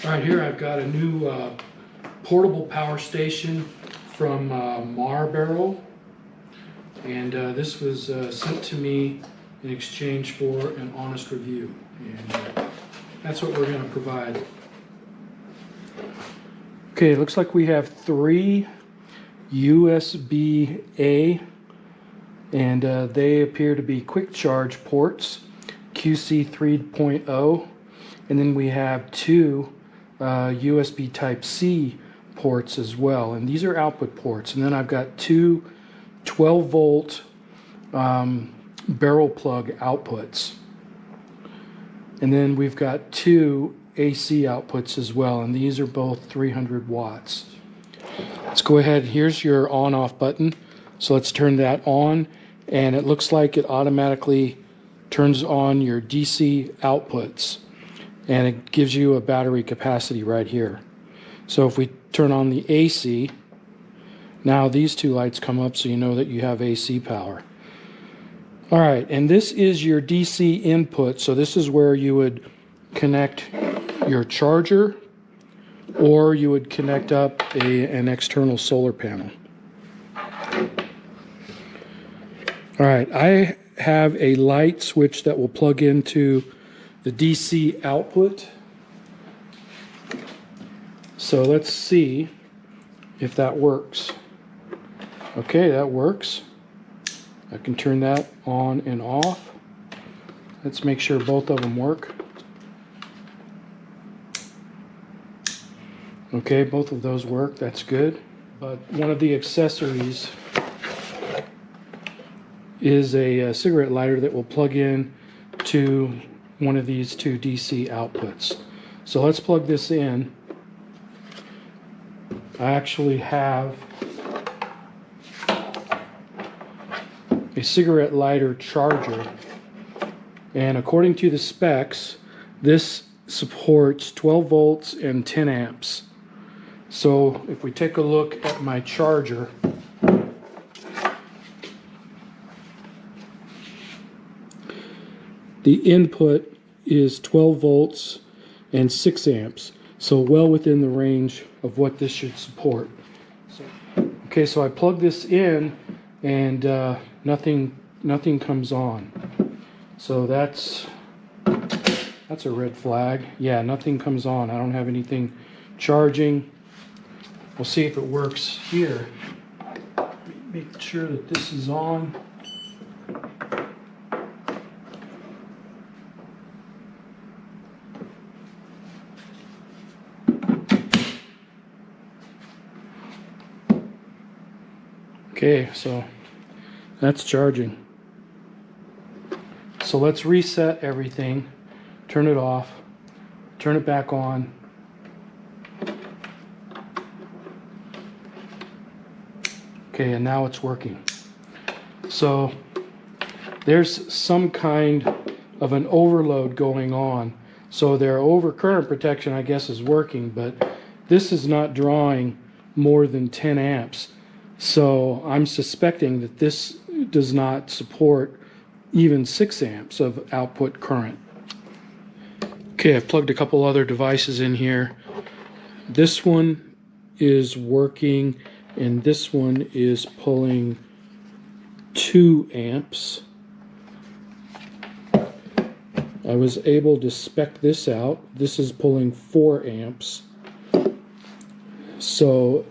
Right here I've got a new portable power station from MARBERO, and this was sent to me in exchange for an honest review, and that's what we're going to provide. Okay, it looks like we have 3 USB-A, and they appear to be quick charge ports, QC 3.0, and then we have 2 USB Type-C ports as well, and these are output ports. And then I've got 2 12-volt barrel plug outputs, and then we've got 2 AC outputs as well, and these are both 300 watts. Let's go ahead. Here's your on-off button, so let's turn that on, and it looks like it automatically turns on your DC outputs, and it gives you a battery capacity right here. So if we turn on the AC, now these 2 lights come up, so you know that you have AC power. All right, and this is your DC input, so this is where you would connect your charger, or you would connect up an external solar panel. All right, I have a light switch that will plug into the DC output. So let's see if that works. Okay, that works. I can turn that on and off. Let's make sure both of them work. Okay, both of those work. That's good. But one of the accessories is a cigarette lighter that will plug in to one of these 2 DC outputs. So let's plug this in. I actually have a cigarette lighter charger, and according to the specs, this supports 12 volts and 10 amps. So if we take a look at my charger, the input is 12 volts and 6 amps, so well within the range of what this should support. Okay, so I plug this in, and nothing comes on. So that's a red flag. Yeah, nothing comes on. I don't have anything charging. We'll see if it works here. Make sure that this is on. Okay, so that's charging. So let's reset everything, turn it off, turn it back on. Okay, and now it's working. So there's some kind of an overload going on. So their overcurrent protection, I guess, is working, but this is not drawing more than 10 amps. So I'm suspecting that this does not support even 6 amps of output current. Okay, I've plugged a couple other devices in here. This one is working, and this one is pulling 2 amps. I was able to spec this out. This is pulling 4 amps. So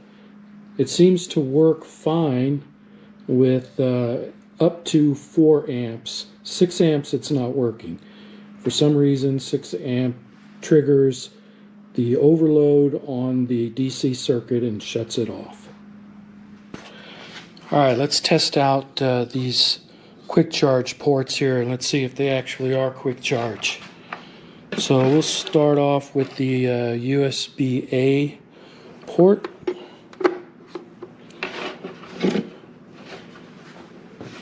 it seems to work fine with up to 4 amps. 6 amps, it's not working. For some reason, 6 amp triggers the overload on the DC circuit and shuts it off. All right, let's test out these quick charge ports here, and let's see if they actually are quick charge. So we'll start off with the USB-A port.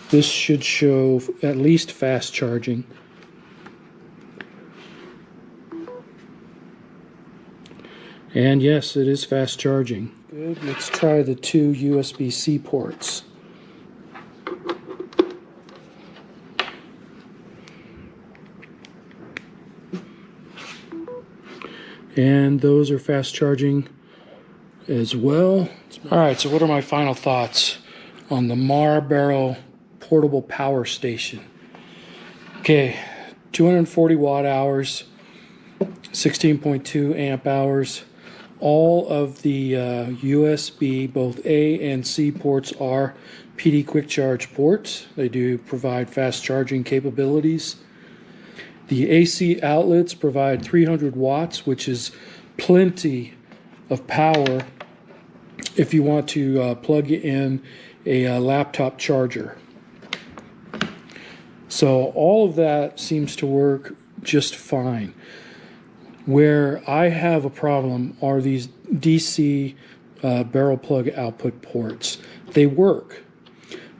This should show at least fast charging. And yes, it is fast charging. Good. Let's try the 2 USB-C ports. and those are fast charging as well. All right, so what are my final thoughts on the MARBERO portable power station? Okay, 240 watt hours, 16.2 amp hours. All of the USB, both A and C ports, are PD quick charge ports. They do provide fast charging capabilities. The AC outlets provide 300 watts, which is plenty of power if you want to plug in a laptop charger. So all of that seems to work just fine. Where I have a problem are these DC barrel plug output ports. They work,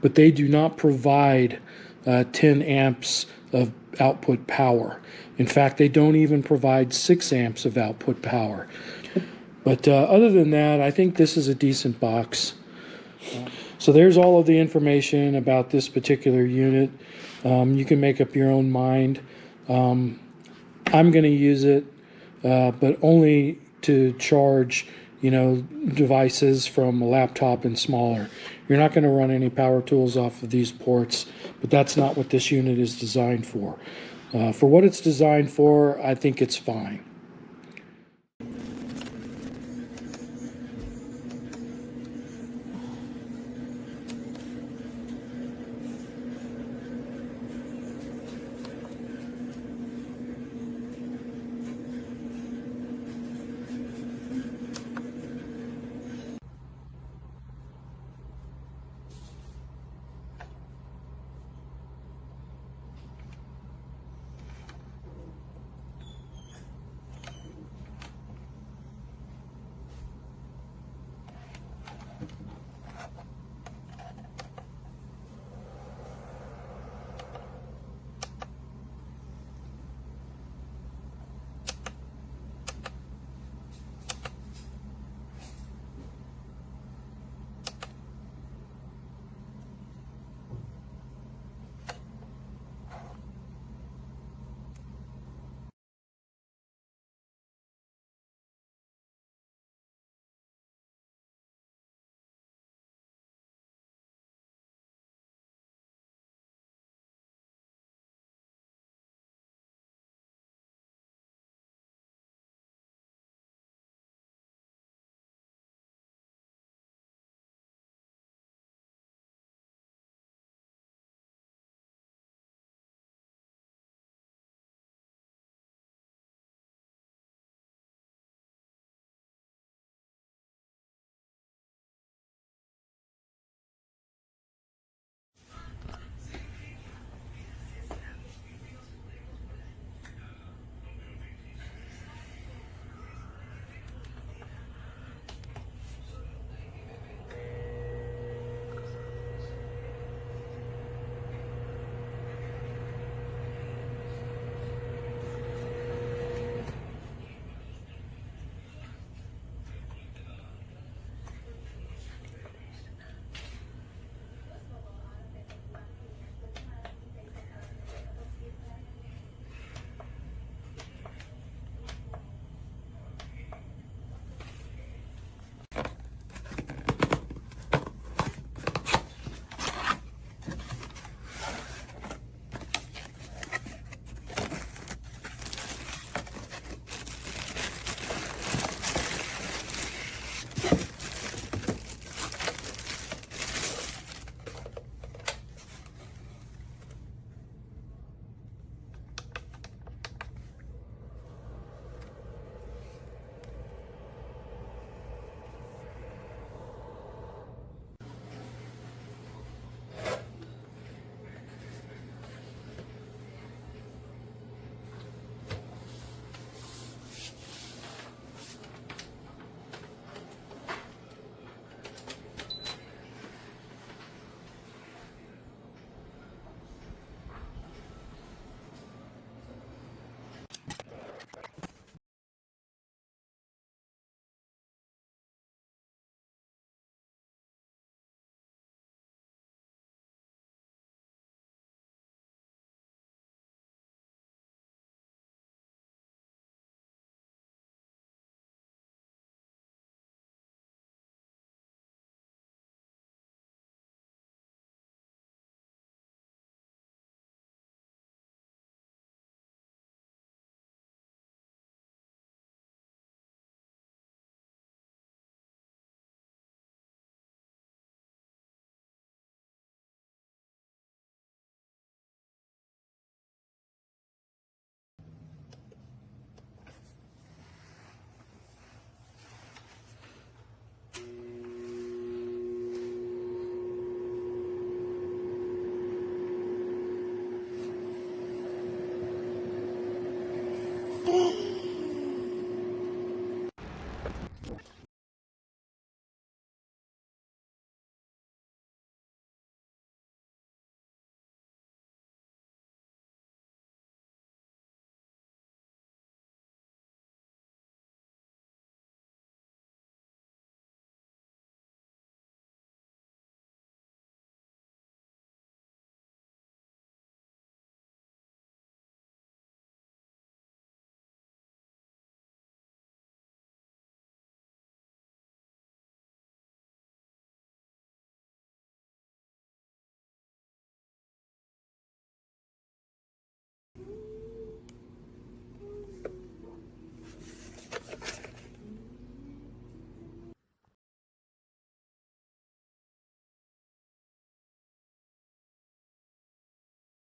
but they do not provide 10 amps of output power. In fact, they don't even provide 6 amps of output power. But other than that, I think this is a decent box. So there's all of the information about this particular unit. You can make up your own mind. I'm going to use it, but only to charge, devices from a laptop and smaller. You're not going to run any power tools off of these ports, but that's not what this unit is designed for. For what it's designed for, I think it's fine.